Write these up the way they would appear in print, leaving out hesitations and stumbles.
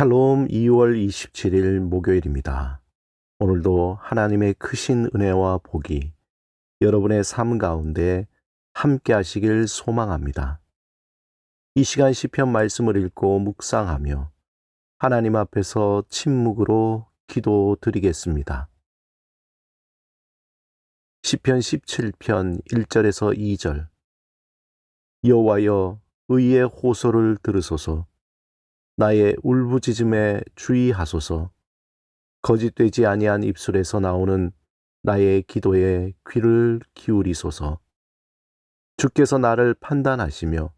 샬롬 2월 27일 목요일입니다. 오늘도 하나님의 크신 은혜와 복이 여러분의 삶 가운데 함께 하시길 소망합니다. 이 시간 시편 말씀을 읽고 묵상하며 하나님 앞에서 침묵으로 기도드리겠습니다. 시편 17편 1절에서 2절. 여호와여, 의의 호소를 들으소서. 나의 울부짖음에 주의하소서. 거짓되지 아니한 입술에서 나오는 나의 기도에 귀를 기울이소서. 주께서 나를 판단하시며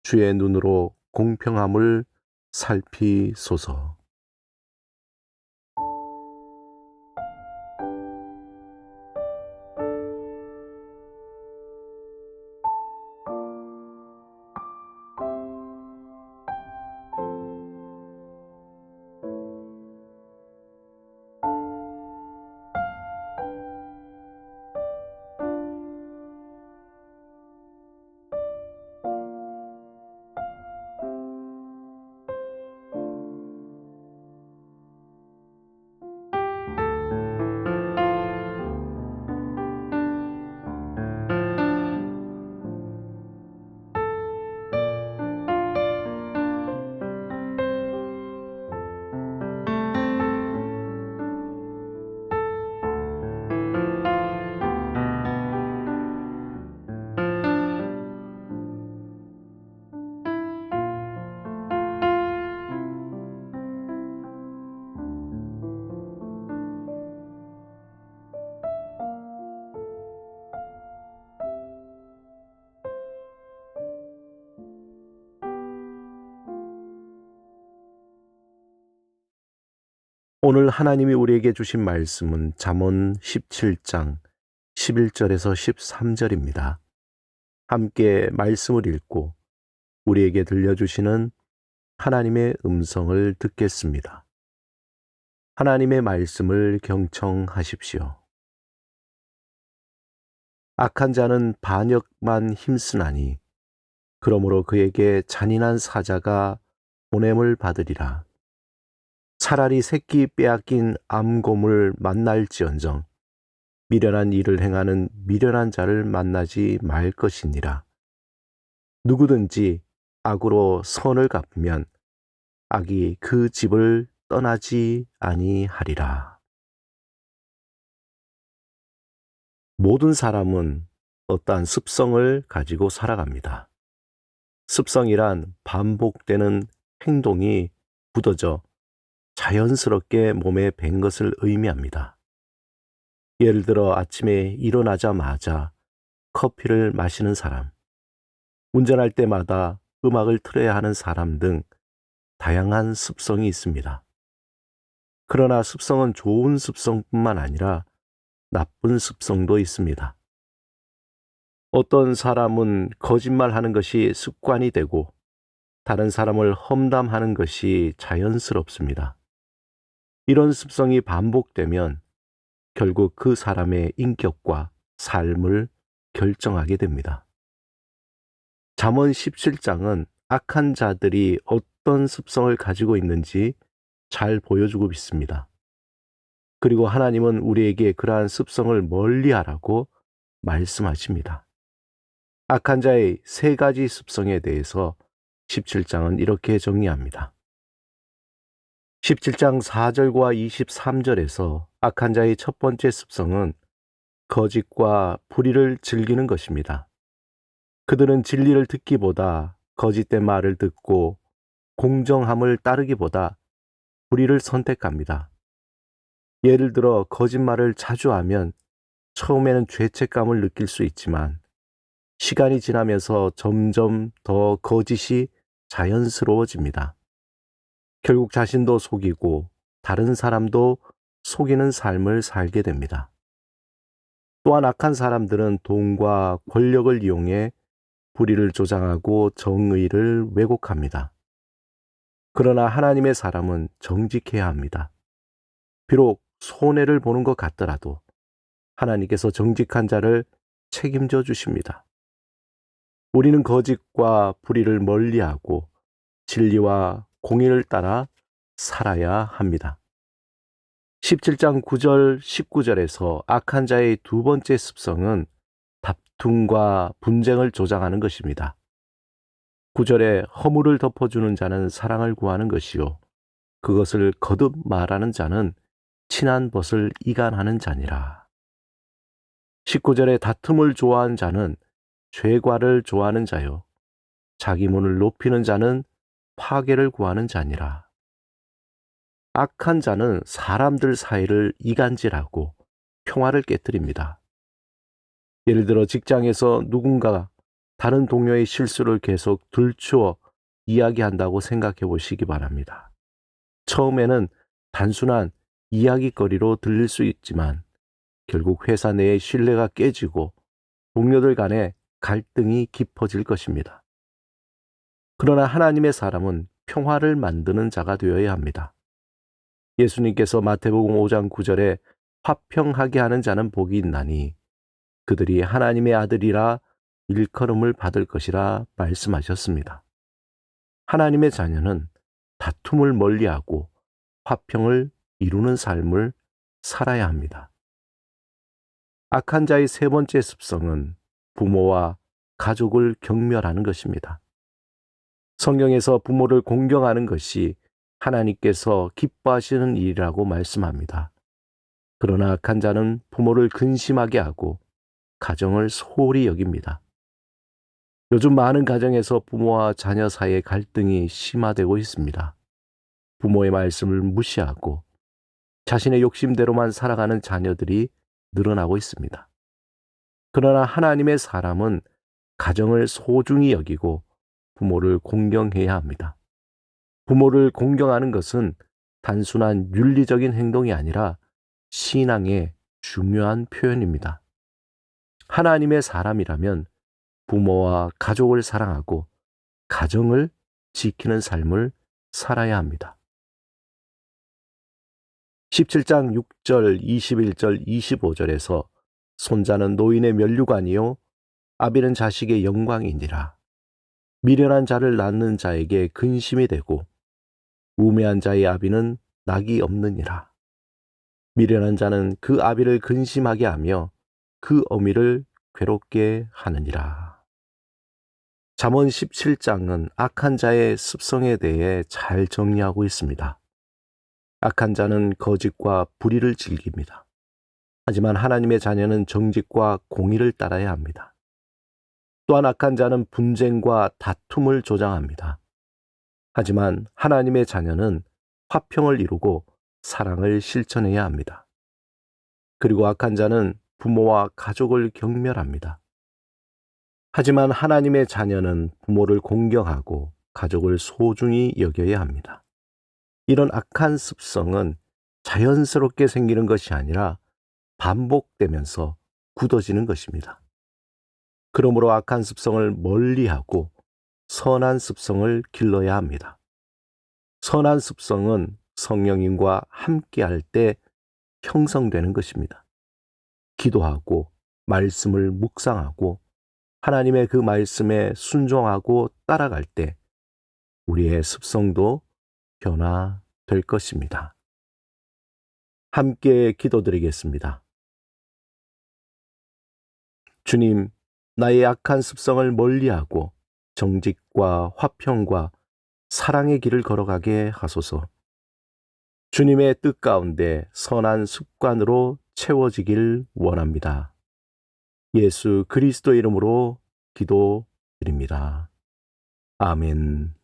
주의 눈으로 공평함을 살피소서. 오늘 하나님이 우리에게 주신 말씀은 잠언 17장 11절에서 13절입니다. 함께 말씀을 읽고 우리에게 들려주시는 하나님의 음성을 듣겠습니다. 하나님의 말씀을 경청하십시오. 악한 자는 반역만 힘쓰나니 그러므로 그에게 잔인한 사자가 보냄을 받으리라. 차라리 새끼 빼앗긴 암곰을 만날지언정 미련한 일을 행하는 미련한 자를 만나지 말 것이니라. 누구든지 악으로 선을 갚으면 악이 그 집을 떠나지 아니하리라. 모든 사람은 어떠한 습성을 가지고 살아갑니다. 습성이란 반복되는 행동이 굳어져 자연스럽게 몸에 밴 것을 의미합니다. 예를 들어 아침에 일어나자마자 커피를 마시는 사람, 운전할 때마다 음악을 틀어야 하는 사람 등 다양한 습성이 있습니다. 그러나 습성은 좋은 습성뿐만 아니라 나쁜 습성도 있습니다. 어떤 사람은 거짓말하는 것이 습관이 되고 다른 사람을 험담하는 것이 자연스럽습니다. 이런 습성이 반복되면 결국 그 사람의 인격과 삶을 결정하게 됩니다. 잠언 17장은 악한 자들이 어떤 습성을 가지고 있는지 잘 보여주고 있습니다. 그리고 하나님은 우리에게 그러한 습성을 멀리하라고 말씀하십니다. 악한 자의 세 가지 습성에 대해서 17장은 이렇게 정리합니다. 17장 4절과 23절에서 악한 자의 첫 번째 습성은 거짓과 불의를 즐기는 것입니다. 그들은 진리를 듣기보다 거짓된 말을 듣고 공정함을 따르기보다 불의를 선택합니다. 예를 들어 거짓말을 자주 하면 처음에는 죄책감을 느낄 수 있지만 시간이 지나면서 점점 더 거짓이 자연스러워집니다. 결국 자신도 속이고 다른 사람도 속이는 삶을 살게 됩니다. 또한 악한 사람들은 돈과 권력을 이용해 불의를 조장하고 정의를 왜곡합니다. 그러나 하나님의 사람은 정직해야 합니다. 비록 손해를 보는 것 같더라도 하나님께서 정직한 자를 책임져 주십니다. 우리는 거짓과 불의를 멀리하고 진리와 공의를 따라 살아야 합니다. 17장 9절 19절에서 악한 자의 두 번째 습성은 다툼과 분쟁을 조장하는 것입니다. 9절에 허물을 덮어주는 자는 사랑을 구하는 것이요 그것을 거듭 말하는 자는 친한 벗을 이간하는 자니라. 19절에 다툼을 좋아하는 자는 죄과를 좋아하는 자요 자기 문을 높이는 자는 파괴를 구하는 자니라. 악한 자는 사람들 사이를 이간질하고 평화를 깨뜨립니다. 예를 들어 직장에서 누군가 다른 동료의 실수를 계속 들추어 이야기한다고 생각해 보시기 바랍니다. 처음에는 단순한 이야기거리로 들릴 수 있지만 결국 회사 내의 신뢰가 깨지고 동료들 간의 갈등이 깊어질 것입니다. 그러나 하나님의 사람은 평화를 만드는 자가 되어야 합니다. 예수님께서 마태복음 5장 9절에 화평하게 하는 자는 복이 있나니 그들이 하나님의 아들이라 일컬음을 받을 것이라 말씀하셨습니다. 하나님의 자녀는 다툼을 멀리하고 화평을 이루는 삶을 살아야 합니다. 악한 자의 세 번째 습성은 부모와 가족을 경멸하는 것입니다. 성경에서 부모를 공경하는 것이 하나님께서 기뻐하시는 일이라고 말씀합니다. 그러나 악한 자는 부모를 근심하게 하고 가정을 소홀히 여깁니다. 요즘 많은 가정에서 부모와 자녀 사이의 갈등이 심화되고 있습니다. 부모의 말씀을 무시하고 자신의 욕심대로만 살아가는 자녀들이 늘어나고 있습니다. 그러나 하나님의 사람은 가정을 소중히 여기고 부모를 공경해야 합니다. 부모를 공경하는 것은 단순한 윤리적인 행동이 아니라 신앙의 중요한 표현입니다. 하나님의 사람이라면 부모와 가족을 사랑하고 가정을 지키는 삶을 살아야 합니다. 17장 6절, 21절, 25절에서 손자는 노인의 면류관이요 아비는 자식의 영광이니라. 미련한 자를 낳는 자에게 근심이 되고 우매한 자의 아비는 낙이 없느니라. 미련한 자는 그 아비를 근심하게 하며 그 어미를 괴롭게 하느니라. 잠언 17장은 악한 자의 습성에 대해 잘 정리하고 있습니다. 악한 자는 거짓과 불의를 즐깁니다. 하지만 하나님의 자녀는 정직과 공의를 따라야 합니다. 또한 악한 자는 분쟁과 다툼을 조장합니다. 하지만 하나님의 자녀는 화평을 이루고 사랑을 실천해야 합니다. 그리고 악한 자는 부모와 가족을 경멸합니다. 하지만 하나님의 자녀는 부모를 공경하고 가족을 소중히 여겨야 합니다. 이런 악한 습성은 자연스럽게 생기는 것이 아니라 반복되면서 굳어지는 것입니다. 그러므로 악한 습성을 멀리하고 선한 습성을 길러야 합니다. 선한 습성은 성령님과 함께할 때 형성되는 것입니다. 기도하고 말씀을 묵상하고 하나님의 그 말씀에 순종하고 따라갈 때 우리의 습성도 변화될 것입니다. 함께 기도드리겠습니다. 주님, 나의 악한 습성을 멀리하고 정직과 화평과 사랑의 길을 걸어가게 하소서. 주님의 뜻 가운데 선한 습관으로 채워지길 원합니다. 예수 그리스도 이름으로 기도드립니다. 아멘.